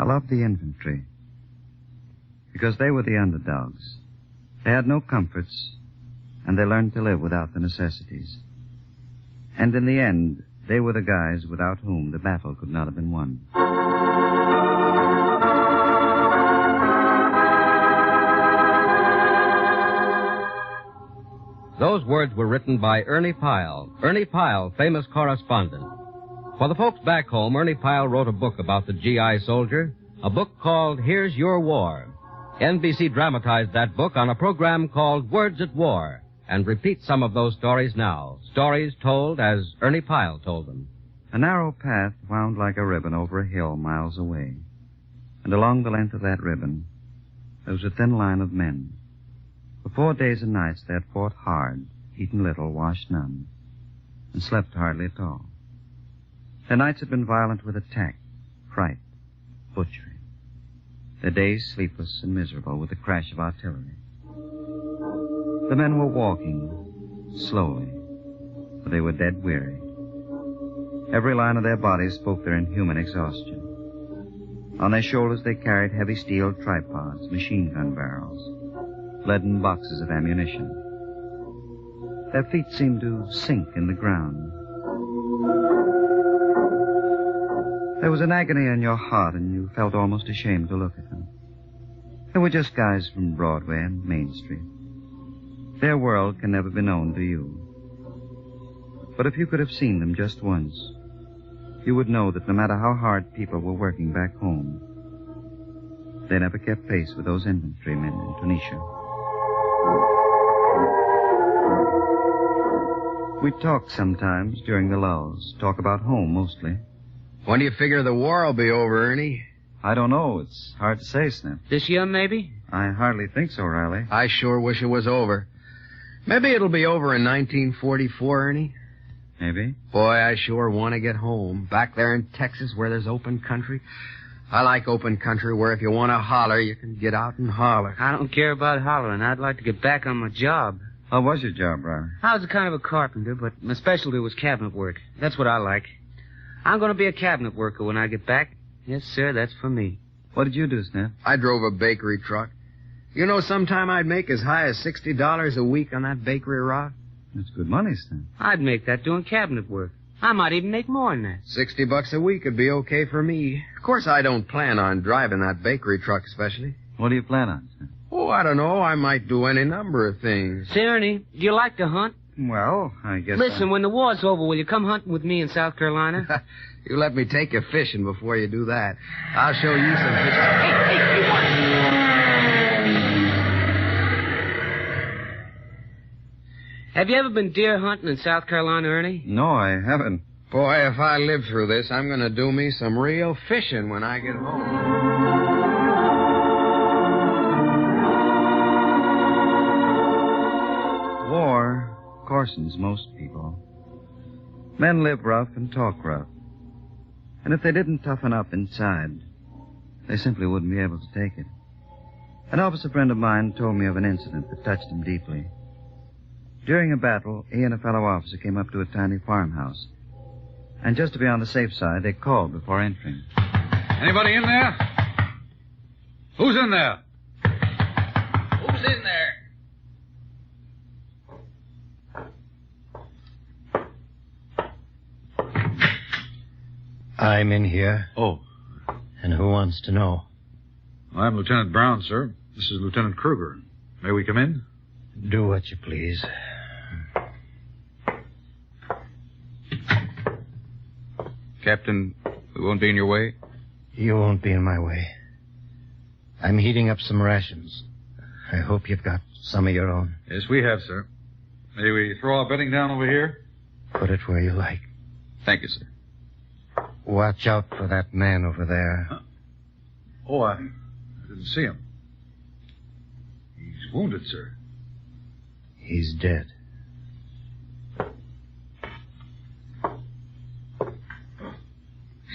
I loved the infantry because they were the underdogs. They had no comforts, and they learned to live without the necessities. And in the end, they were the guys without whom the battle could not have been won. Those words were written by Ernie Pyle. Ernie Pyle, famous correspondent. For the folks back home, Ernie Pyle wrote a book about the GI soldier, a book called Here's Your War. NBC dramatized that book on a program called Words at War, and repeats some of those stories now, stories told as Ernie Pyle told them. A narrow path wound like a ribbon over a hill miles away, and along the length of that ribbon there was a thin line of men. For 4 days and nights they had fought hard, eaten little, washed none, and slept hardly at all. Their nights had been violent with attack, fright, butchery. Their days sleepless and miserable with the crash of artillery. The men were walking slowly, for they were dead weary. Every line of their bodies spoke their inhuman exhaustion. On their shoulders they carried heavy steel tripods, machine gun barrels, leaden boxes of ammunition. Their feet seemed to sink in the ground. There was an agony in your heart, and you felt almost ashamed to look at them. They were just guys from Broadway and Main Street. Their world can never be known to you. But if you could have seen them just once, you would know that no matter how hard people were working back home, they never kept pace with those infantrymen in Tunisia. We talk sometimes during the lulls, talk about home mostly. When do you figure the war will be over, Ernie? I don't know. It's hard to say, Snip. This year, maybe? I hardly think so, Riley. I sure wish it was over. Maybe it'll be over in 1944, Ernie. Maybe. Boy, I sure want to get home. Back there in Texas where there's open country. I like open country where if you want to holler, you can get out and holler. I don't care about hollering. I'd like to get back on my job. How was your job, Riley? I was a kind of a carpenter, but my specialty was cabinet work. That's what I like. I'm going to be a cabinet worker when I get back. Yes, sir, that's for me. What did you do, Snip? I drove a bakery truck. You know, sometime I'd make as high as $60 a week on that bakery route. That's good money, Snip. I'd make that doing cabinet work. I might even make more than that. $60 a week would be okay for me. Of course, I don't plan on driving that bakery truck especially. What do you plan on, Snip? Oh, I don't know. I might do any number of things. Say, Ernie, do you like to hunt? Well, I guess... Listen, when the war's over, will you come hunting with me in South Carolina? You let me take you fishing before you do that. I'll show you some fishing. Have you ever been deer hunting in South Carolina, Ernie? No, I haven't. Boy, if I live through this, I'm going to do me some real fishing when I get home. War coarsens most people. Men live rough and talk rough. And if they didn't toughen up inside, they simply wouldn't be able to take it. An officer friend of mine told me of an incident that touched him deeply. During a battle, he and a fellow officer came up to a tiny farmhouse. And just to be on the safe side, they called before entering. Anybody in there? Who's in there? Who's in there? I'm in here. Oh. And who wants to know? I'm Lieutenant Brown, sir. This is Lieutenant Kruger. May we come in? Do what you please. Captain, we won't be in your way? You won't be in my way. I'm heating up some rations. I hope you've got some of your own. Yes, we have, sir. May we throw our bedding down over here? Put it where you like. Thank you, sir. Watch out for that man over there. Huh? Oh, I didn't see him. He's wounded, sir. He's dead.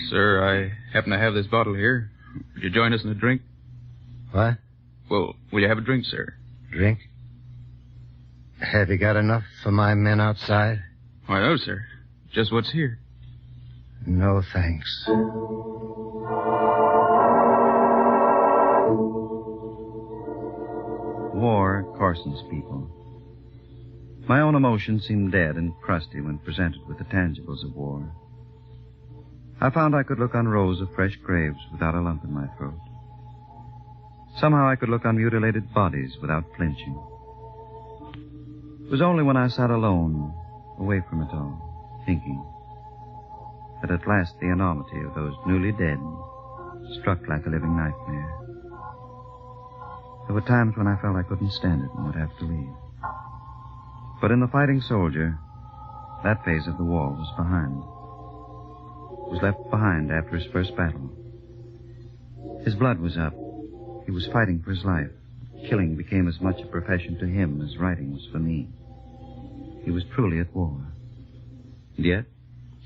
Sir, I happen to have this bottle here. Would you join us in a drink? What? Well, will you have a drink, sir? Drink? Have you got enough for my men outside? Why, no, sir. Just what's here. No, thanks. Corson's people. My own emotions seemed dead and crusty when presented with the tangibles of war. I found I could look on rows of fresh graves without a lump in my throat. Somehow I could look on mutilated bodies without flinching. It was only when I sat alone, away from it all, thinking, that at last the enormity of those newly dead struck like a living nightmare. There were times when I felt I couldn't stand it and would have to leave. But in the fighting soldier, that phase of the war was behind. It was left behind after his first battle. His blood was up. He was fighting for his life. Killing became as much a profession to him as writing was for me. He was truly at war. And yet...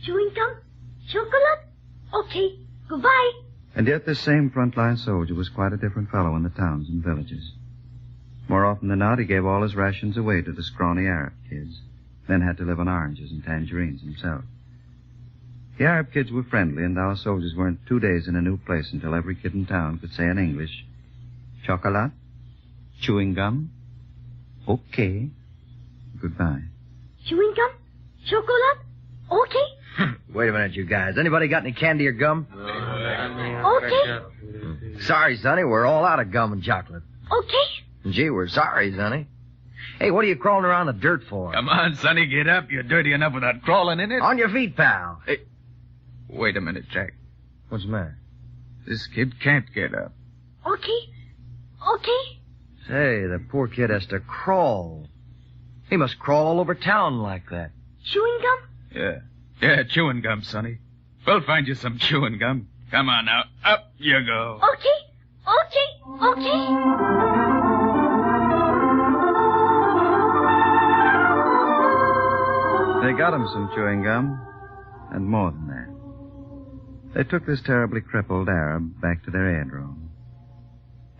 Chewing gum? Chocolate? Okay, goodbye. And yet this same frontline soldier was quite a different fellow in the towns and villages. More often than not, he gave all his rations away to the scrawny Arab kids, then had to live on oranges and tangerines himself. The Arab kids were friendly, and our soldiers weren't 2 days in a new place until every kid in town could say in English, chocolate, chewing gum, okay, goodbye. Chewing gum? Chocolate? Okay. Wait a minute, you guys. Anybody got any candy or gum? Okay. Sorry, Sonny. We're all out of gum and chocolate. Okay. Gee, we're sorry, Sonny. Hey, what are you crawling around the dirt for? Come on, Sonny, get up. You're dirty enough without crawling in it. On your feet, pal. Hey, wait a minute, Jack. What's the matter? This kid can't get up. Okay. Okay. Say, the poor kid has to crawl. He must crawl all over town like that. Chewing gum? Yeah, chewing gum, Sonny. We'll find you some chewing gum. Come on now. Up you go. Okay. They got him some chewing gum, and more than that. They took this terribly crippled Arab back to their aerodrome.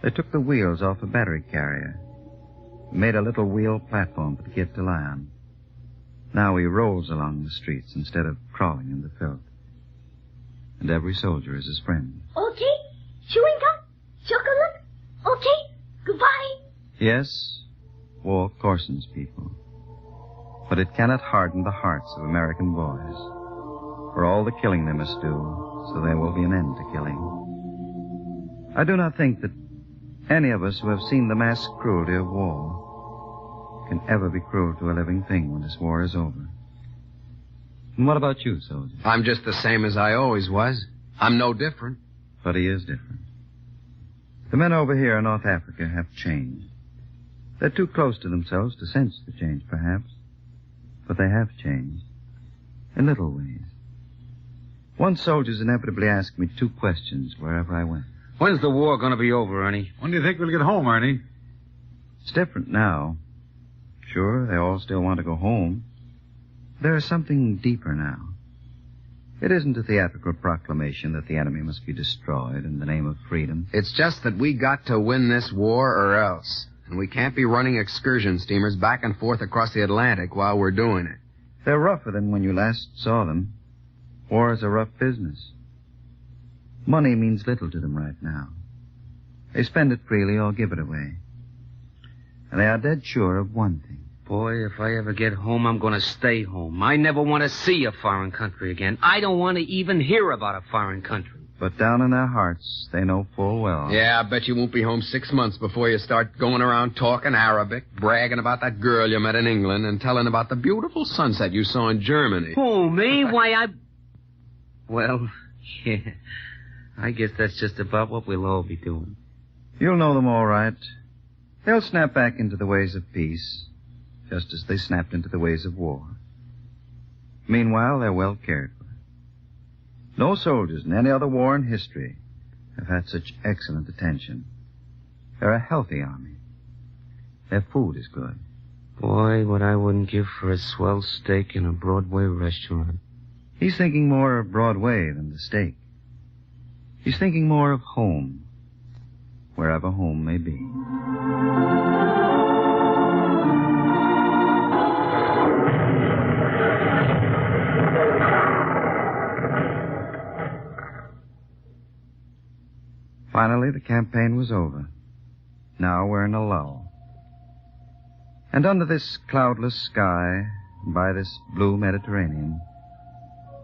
They took the wheels off a battery carrier, made a little wheel platform for the kid to lie on. Now he rolls along the streets instead of crawling in the filth. And every soldier is his friend. Okay. Chewing gum? Chocolate? Okay. Goodbye. Yes, war coarsens people. But it cannot harden the hearts of American boys. For all the killing they must do, so there will be an end to killing. I do not think that any of us who have seen the mass cruelty of war can ever be cruel to a living thing when this war is over. And what about you, soldier? I'm just the same as I always was. I'm no different. But he is different. The men over here in North Africa have changed. They're too close to themselves to sense the change, perhaps. But they have changed. In little ways. Once soldiers inevitably asked me 2 questions wherever I went. When's the war going to be over, Ernie? When do you think we'll get home, Ernie? It's different now. Sure, they all still want to go home. There is something deeper now. It isn't a theatrical proclamation that the enemy must be destroyed in the name of freedom. It's just that we got to win this war or else. And we can't be running excursion steamers back and forth across the Atlantic while we're doing it. They're rougher than when you last saw them. War is a rough business. Money means little to them right now. They spend it freely or give it away. And they are dead sure of one thing. Boy, if I ever get home, I'm going to stay home. I never want to see a foreign country again. I don't want to even hear about a foreign country. But down in their hearts, they know full well. Yeah, I bet you won't be home 6 months before you start going around talking Arabic, bragging about that girl you met in England, and telling about the beautiful sunset you saw in Germany. Who, me? Why, Well, yeah. I guess that's just about what we'll all be doing. You'll know them all right. They'll snap back into the ways of peace, just as they snapped into the ways of war. Meanwhile, they're well cared for. No soldiers in any other war in history have had such excellent attention. They're a healthy army. Their food is good. Boy, what I wouldn't give for a swell steak in a Broadway restaurant. He's thinking more of Broadway than the steak. He's thinking more of home, wherever home may be. Finally, the campaign was over. Now we're in a lull. And under this cloudless sky, and by this blue Mediterranean,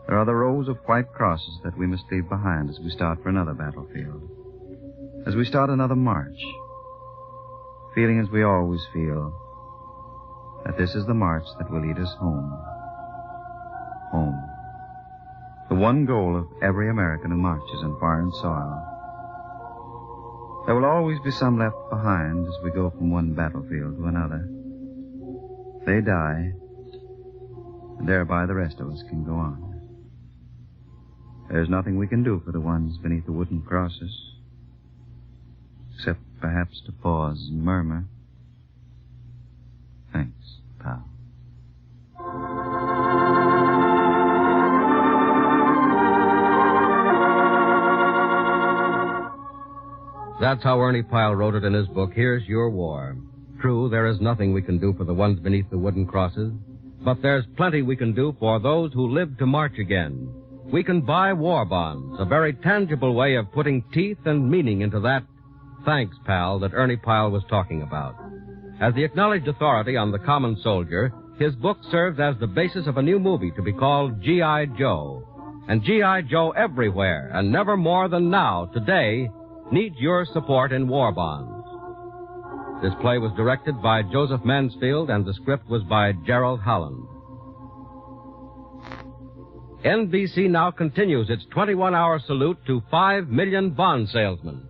there are the rows of white crosses that we must leave behind as we start for another battlefield. As we start another march, feeling as we always feel, that this is the march that will lead us home. Home. The one goal of every American who marches on foreign soil. There will always be some left behind as we go from one battlefield to another. They die, and thereby the rest of us can go on. There's nothing we can do for the ones beneath the wooden crosses, except perhaps to pause and murmur, "Thanks, pal." That's how Ernie Pyle wrote it in his book, Here's Your War. True, there is nothing we can do for the ones beneath the wooden crosses, but there's plenty we can do for those who live to march again. We can buy war bonds, a very tangible way of putting teeth and meaning into that "thanks, pal" that Ernie Pyle was talking about. As the acknowledged authority on the common soldier, his book serves as the basis of a new movie to be called G.I. Joe. And G.I. Joe everywhere, and never more than now, today, needs your support in war bonds. This play was directed by Joseph Mansfield, and the script was by Gerald Holland. NBC now continues its 21-hour salute to 5 million bond salesmen.